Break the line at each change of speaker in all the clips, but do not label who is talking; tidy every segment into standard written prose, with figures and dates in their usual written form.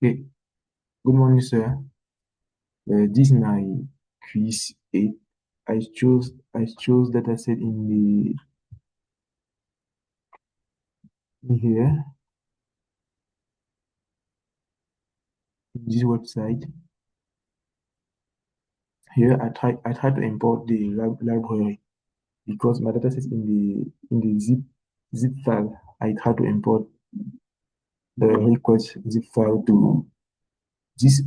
Okay, good morning, sir. This is my quiz 8. I chose dataset in here, in this website. Here I try to import the library because my dataset is in the zip file. I try to import the request zip file to this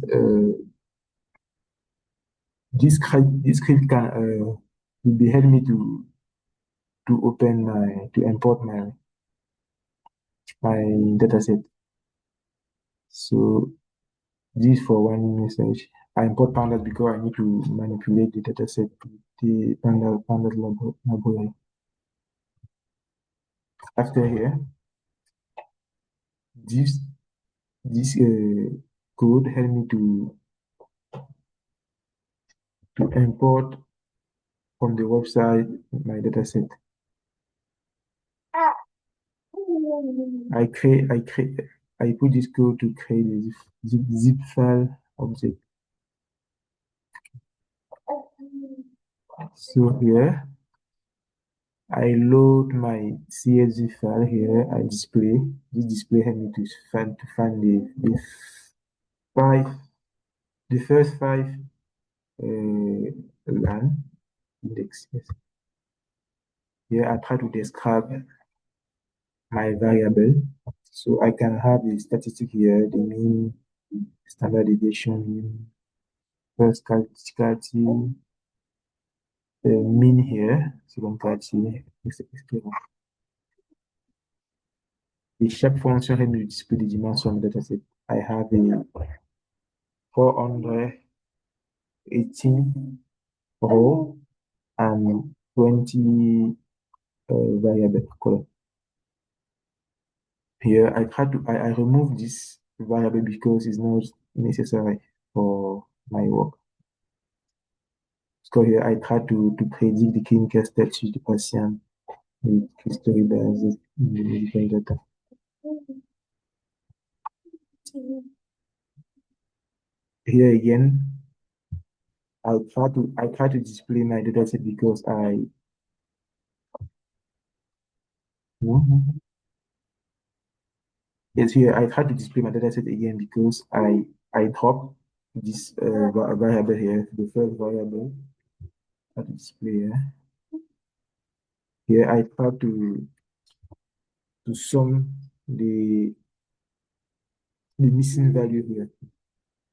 this script can will be help me to import my dataset. So this for one message. I import pandas because I need to manipulate the dataset to the pandas library. After here, this this code help me to import from the website my dataset. I put this code to create a zip file object. So here I load my CSV file here. I display. This display help me to find five the first five LAN index. Yes. Here I try to describe my variable. So I can have the statistic here, the mean, standard deviation, mean, first criticality, the mean here, second criticality, etc. The shape function helps me to display the dimension of the dataset. I have a 418 row and 20 variable column. Here I remove this variable because it's not necessary for my work. So here I try to predict the clinical status of the patient with history based medical data. Here again, I try to display my dataset because Mhm. Yes, here I try to display my dataset again because I drop this variable here, the first variable at display here. Here I try to sum the missing value here.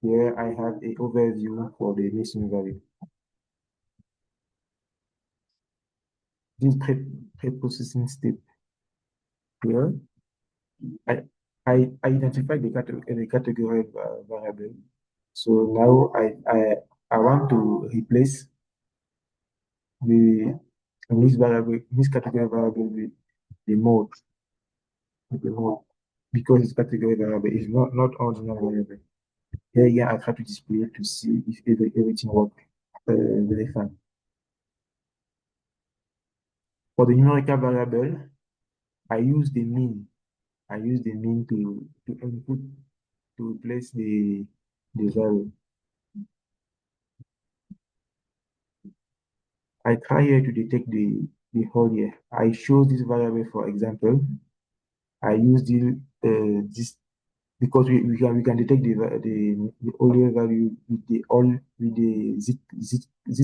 Here I have a overview for the missing value. This pre-processing step here, I I identify the category variable. So now I want to replace the this category variable with the mode, with the mode, because this category variable is not ordinary variable. Here again, I try to display to see if everything works very fine. For the numerical variable, I use the mean. I use the mean to input to replace the value. I try here to detect the whole year. I show this variable for example. I use this because we can detect the whole year value with the z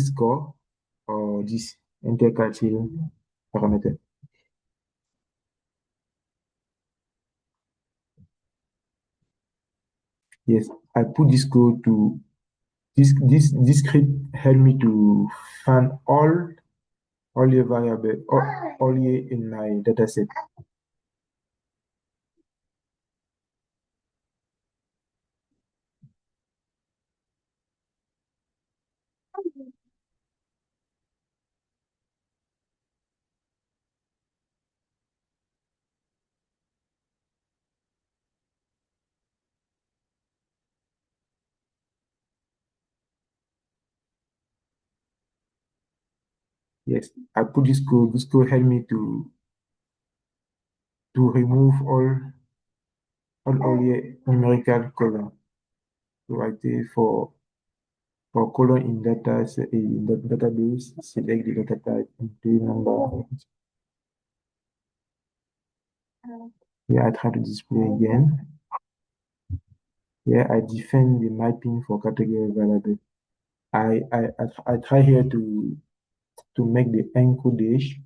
score or this intercalary parameter. Yes, I put this code to this script help me to find all the variable all year in my dataset. Yes, I put this code. This code help me to remove all year numerical column. So I say for colon in in the database, select the data type, entry number. Here I try to display again. Here I define the mapping for category variable. I try here to make the encodage.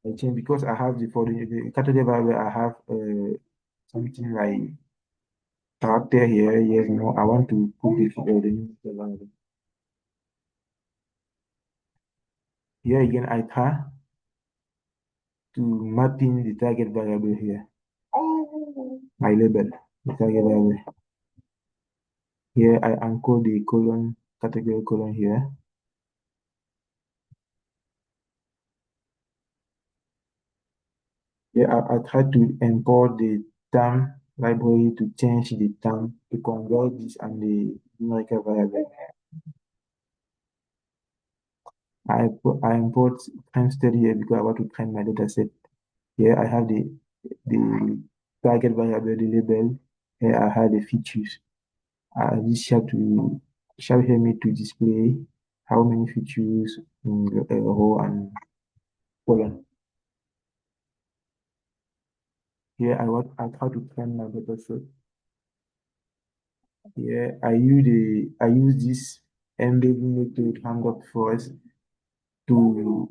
I change because I have for the category variable I have something like character here. Yes, no, I want to put the new variable. Here again I try to mapping the target variable here. My label, the target variable. Here I encode the colon category colon here. Here I try to import the term library to change the term to convert this and the numerical variable. I import time study here because I want to train my data set. Here I have the target variable, the label. Here I have the features. This shall help me to display how many features in a row and column. Here I try to train my data set. Here I use this embedding method hang-up forest to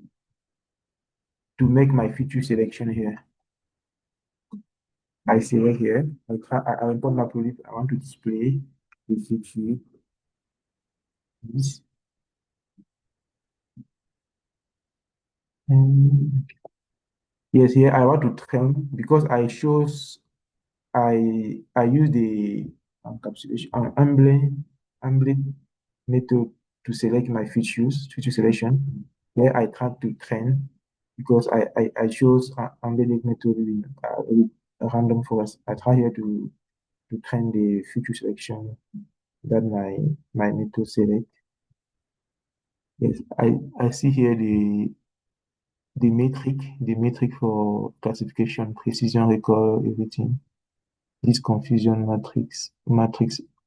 make my feature selection here. I select here. I import my project. I want to display the feature. This. And yes, here I want to train because I use the encapsulation ambling method to select my feature selection. Here I try to train because I chose embedded method with a random forest. I try here to train the feature selection that my method select. Yes, I see here the metric for classification, precision, recall, everything. This confusion matrix.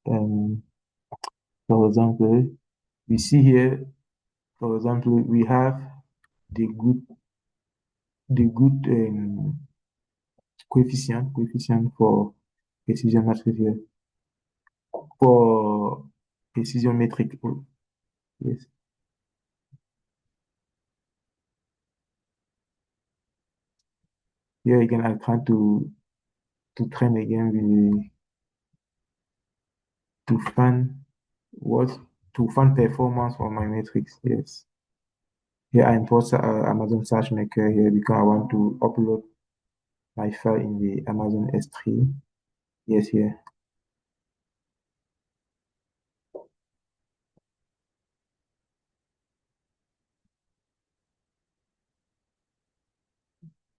Um, for example, we see here, for example, we have the good coefficient for precision matrix here for precision metric. Oh, yes. Here again, I try to train again with to find what to find performance for my metrics. Yes. Here I import Amazon SageMaker here because I want to upload my file in the Amazon S3. Yes, here.